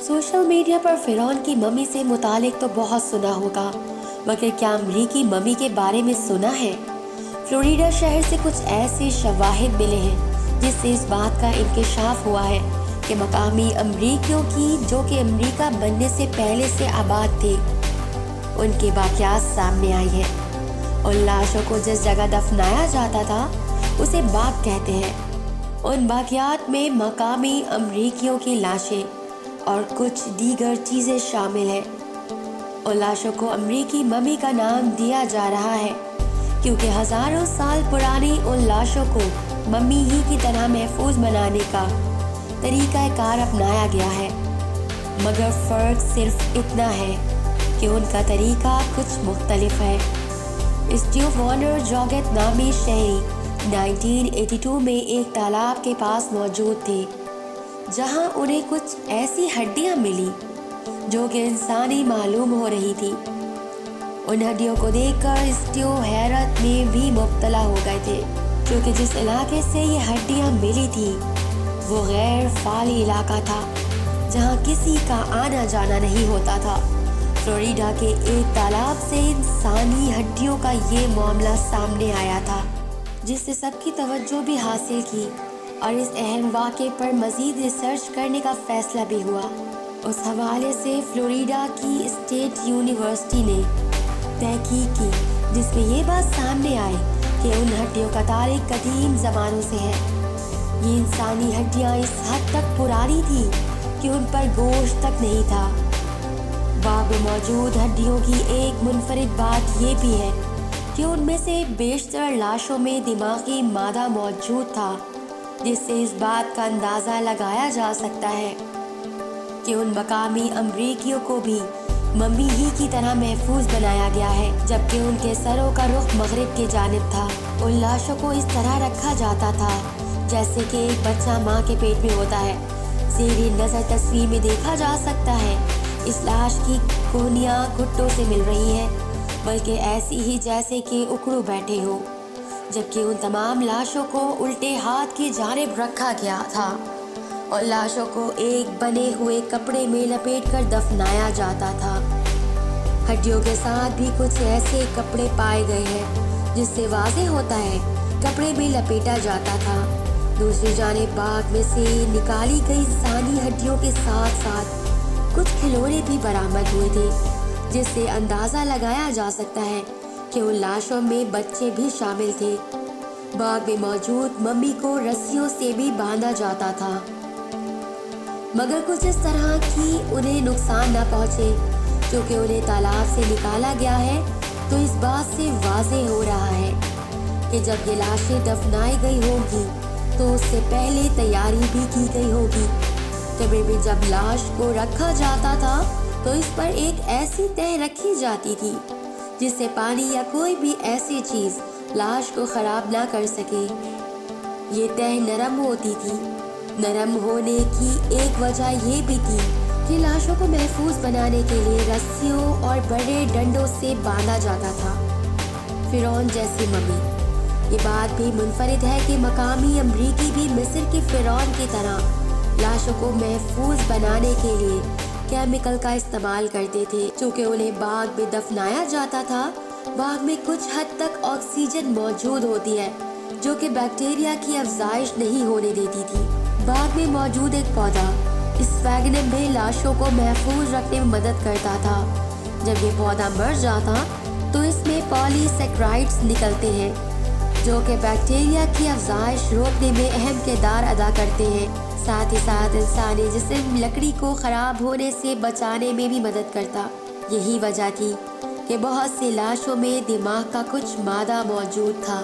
Social media पर फिरौन की मम्मी से मुतालिक तो बहुत सुना होगा, मगर क्या अमरीकी मम्मी के बारे में सुना है? फ्लोरिडा शहर से कुछ ऐसे शवाहिद मिले हैं जिससे इस बात का इंकशाफ हुआ है कि मकामी अमरीकियों की, जो कि अमरीका बनने से पहले से आबाद थे, उनके वाक़यात सामने आई है। उन लाशों को जिस जगह दफनाया जाता था उसे बाग कहते हैं। उन वाक़यात में मकामी अमरीकियों की लाशें और कुछ दीगर चीज़ें शामिल हैं। उन लाशों को अमरीकी मम्मी का नाम दिया जा रहा है क्योंकि हज़ारों साल पुरानी उन लाशों को मम्मी ही की तरह महफूज बनाने का तरीक़ाकार अपनाया गया है। मगर फ़र्क सिर्फ इतना है कि उनका तरीक़ा कुछ मुख्तलिफ है। स्टीव वॉर्नर जॉगेट नामी शहरी 1982 में एक तालाब के पास मौजूद थे जहां उन्हें कुछ ऐसी हड्डियां मिली जो कि इंसानी मालूम हो रही थी। उन हड्डियों को देखकर स्टीव हैरत में भी मुब्तला हो गए थे क्योंकि जिस इलाके से ये हड्डियां मिली थी वो गैर फाली इलाका था जहां किसी का आना जाना नहीं होता था। फ्लोरिडा के एक तालाब से इंसानी हड्डियों का ये मामला सामने आया था जिससे सबकी तवज्जो भी हासिल की और इस अहम वाक़े पर मज़ीद रिसर्च करने का फ़ैसला भी हुआ। उस हवाले से फ्लोरिडा की स्टेट यूनिवर्सिटी ने तहकीक की जिसमें ये बात सामने आई कि उन हड्डियों का तारीख़ कदीम ज़मानों से है। ये इंसानी हड्डियाँ इस हद तक पुरानी थी कि उन पर गोश्त तक नहीं था। बाग में मौजूद हड्डियों की एक मुनफरिद बात ये भी है कि उनमें से बेशतर लाशों में दिमागी मादा मौजूद था जिससे इस बात का अंदाज़ा लगाया जा सकता है कि उन मकामी अमरीकियों को भी मम्मी ही की तरह महफूज बनाया गया है, जबकि उनके सरों का रुख मगरिब की जानिब था। उन लाशों को इस तरह रखा जाता था जैसे कि एक बच्चा माँ के पेट में होता है। ज़ेरे नज़र तस्वीर में देखा जा सकता है इस लाश की कोहनियाँ घुट्टों से मिल रही है, बल्कि ऐसी ही जैसे कि उकड़ू बैठे हो, जबकि उन तमाम लाशों को उल्टे हाथ की जानिब रखा गया था और लाशों को एक बने हुए कपड़े में लपेटकर दफनाया जाता था। हड्डियों के साथ भी कुछ ऐसे कपड़े पाए गए हैं जिससे वाज़ेह होता है कपड़े में लपेटा जाता था। दूसरी जानिब बाग में से निकाली गई इंसानी हड्डियों के साथ साथ कुछ खिलौने भी बरामद हुए थे जिससे अंदाज़ा लगाया जा सकता है कि उन लाशों में बच्चे भी शामिल थे। बाग में मौजूद मम्मी को रस्सियों से भी बांधा जाता था मगर कुछ इस तरह कि उन्हें नुकसान न पहुंचे। क्योंकि उन्हें तालाब से निकाला गया है तो इस बात से वाज़ेह हो रहा है कि जब ये लाशें दफनाई गई होंगी तो उससे पहले तैयारी भी की गई होगी। कब्र में जब लाश को रखा जाता था तो इस पर एक ऐसी तह रखी जाती थी जिससे पानी या कोई भी ऐसी चीज़ लाश को ख़राब ना कर सके। ये तह नरम होती थी। नरम होने की एक वजह ये भी थी कि लाशों को महफूज बनाने के लिए रस्सियों और बड़े डंडों से बांधा जाता था। फिरौन जैसी मम्मी। ये बात भी मुनफरिद है कि मकामी अमरीकी भी मिस्र के फिरौन की तरह लाशों को महफूज बनाने के लिए केमिकल का इस्तेमाल करते थे। चूँकि उन्हें बाग में दफनाया जाता था, बाग में कुछ हद तक ऑक्सीजन मौजूद होती है जो कि बैक्टीरिया की अफजाइश नहीं होने देती थी। बाग में मौजूद एक पौधा स्फैगनम भी लाशों को महफूज रखने में मदद करता था। जब ये पौधा मर जाता तो इसमें पॉलीसेक्राइड्स निकलते हैं जो कि बैक्टीरिया की अफजाइश रोकने में अहम किरदार अदा करते हैं। साथ ही साथ इंसानी जिस्म लकड़ी को ख़राब होने से बचाने में भी मदद करता। यही वजह थी कि बहुत सी लाशों में दिमाग का कुछ मादा मौजूद था।